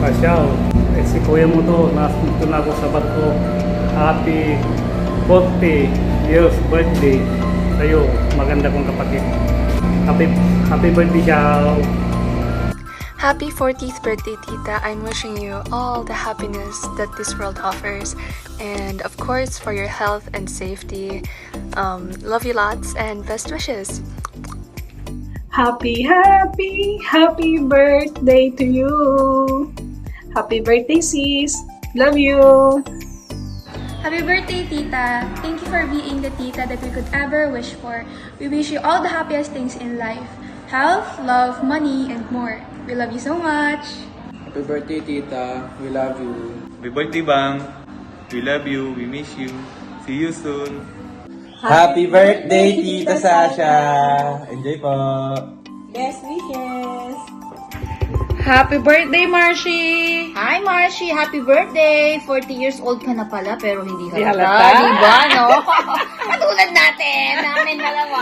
Pasyaw. Eh, si kuya mo to, nandito na ako sa bato. Happy 40 years birthday sa'yo, maganda kong kapatid. Happy birthday, Xiao. Happy 40th birthday, Tita. I'm wishing you all the happiness that this world offers. And of course, for your health and safety. Love you lots and best wishes. Happy birthday to you. Happy birthday, sis. Love you. Happy birthday, Tita! Thank you for being the tita that we could ever wish for. We wish you all the happiest things in life. Health, love, money, and more. We love you so much! Happy birthday, Tita. We love you. Happy birthday, Bang. We love you. We miss you. See you soon. Happy birthday, Tita Sasha. Enjoy po. Best wishes. Happy birthday, Marcy! Hi, Marcy! Happy birthday! 40 years old ka na pala, pero hindi Di halata. halata. Diba, no? Katulad namin dalawa.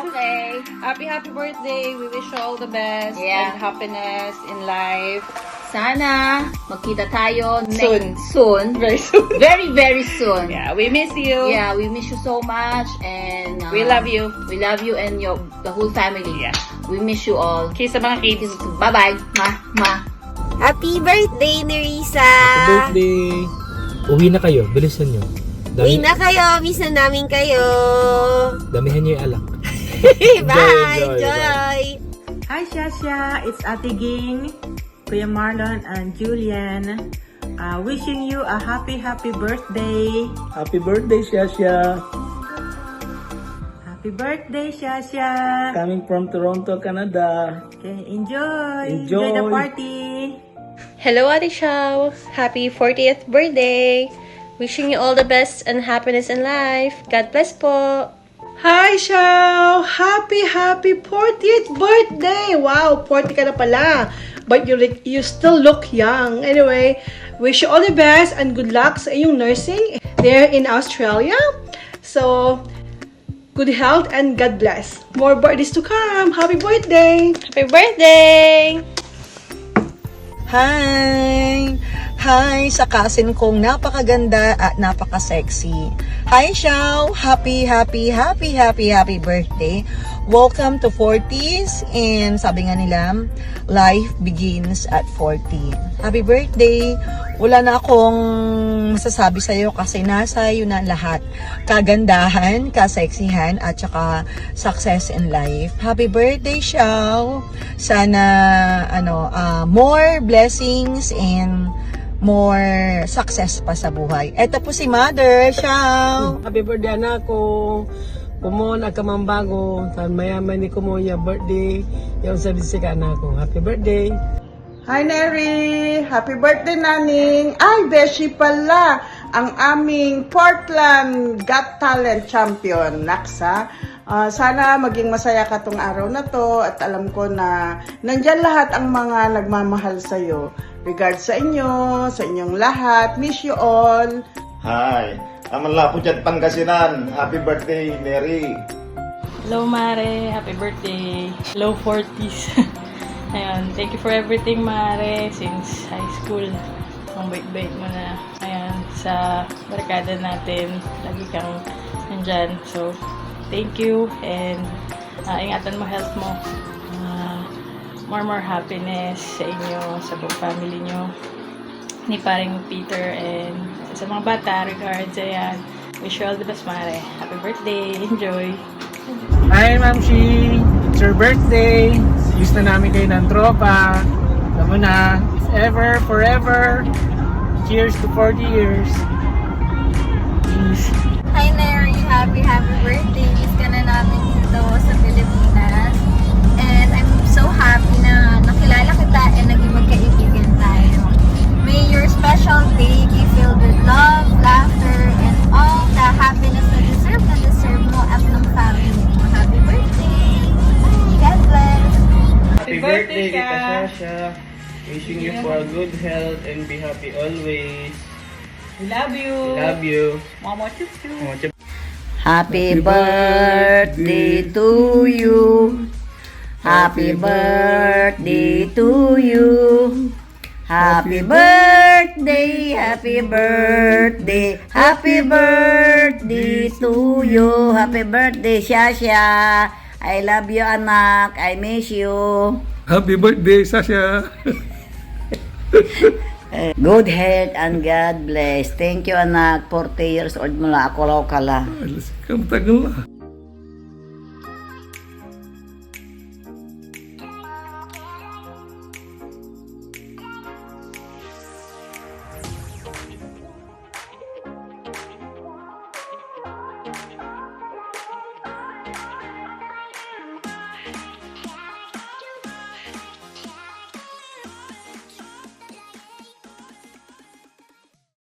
Okay. Happy birthday! We wish you all the best Yeah. and happiness in life. Sana magkita tayo Soon. Soon. Very soon. Very, very soon. Yeah, we miss you. Yeah, we miss you so much and We love you. We love you and the whole family. Yeah. We miss you all. Kiss sa mga kids. Bye-bye. Ma. Happy birthday, Nerissa! Birthday! Uwi na kayo, bilisan nyo. Uwi na kayo, miss na namin kayo. Damihan nyo yung alak. Bye! enjoy. Enjoy! Hi, Shasha. It's Ate Ging, Kuya Marlon, and Julian. Wishing you a happy birthday. Happy birthday, Xiaxia. Happy birthday, Shasha. Coming from Toronto, Canada. Okay, enjoy. Enjoy. the party. Hello, Ate Xiao. Happy 40th birthday. Wishing you all the best and happiness in life. God bless po. Hi, Xiao! Happy 40th birthday! Wow, 40 ka na pala. But you still look young. Anyway, wish you all the best and good luck sa iyong nursing there in Australia. So, good health and God bless. More birthdays to come. Happy birthday! Happy birthday! Hi! Hi sa cousin kong napakaganda at napaka-sexy. Hi, Xiao! Happy birthday! Welcome to 40s, and sabi nga nila, life begins at 40. Happy birthday! Wala na akong masasabi sa'yo kasi nasa iyo na lahat. Kagandahan, kaseksihan, at saka success in life. Happy birthday, Xiao! Sana, more blessings and more success pa sa buhay. Eto po si Mother, Xiao! Happy birthday, anak ko. Kumon akamambago. Tan mayaman ni kumo yung birthday. Yung sa disika anak ko. Happy birthday! Hi, Neri. Happy birthday, Naning. Ay, Beshi pala. Ang aming Portland Got Talent champion. Naksa. Sana maging masaya ka tong araw na to at alam ko na nandyan lahat ang mga nagmamahal sa'yo. Regards sa inyo, sa inyong lahat. Miss you all. Hi. Aman po dyan Pangasinan. Happy birthday, Mary. Hello, Mare. Happy birthday. Low 40s. Ayan, thank you for everything, Mare. Since high school. Ang bait-bait mo na. Ayan, sa barkada natin. Lagi kang nandyan. So, thank you. And ingatan mo health mo. More happiness sa inyo, sa buong family nyo. Ni paring Peter and sa mga bata, regards. Ayan. Wish you all the best, Mare. Happy birthday. Enjoy. Hi, Ma'am Shi. It's your birthday. Use na namin kayo ng tropa. Alam mo na, if ever, forever. Cheers to 40 years. Peace. Hi, Neri! Happy birthday! Miss ka na namin dito sa Pilipinas. And I'm so happy na nakilala kita and naging magkaibigan tayo. May your special day be filled with love, laughter, and all the happiness na deserve mo at ng family mo. Happy birthday! God bless! Happy birthday, Tita Sasha. Wishing you for good health and be happy always. We love you! Love you. Mama chuchu! Happy birthday to you. Happy birthday to you. Happy birthday, happy birthday, happy birthday to you. Happy birthday, Shasha. I love you, anak. I miss you. Happy birthday, Sasha! Good health and God bless. Thank you, anak. 40 years old mo lang. Ako raw ka lang. Kamu tagal lah.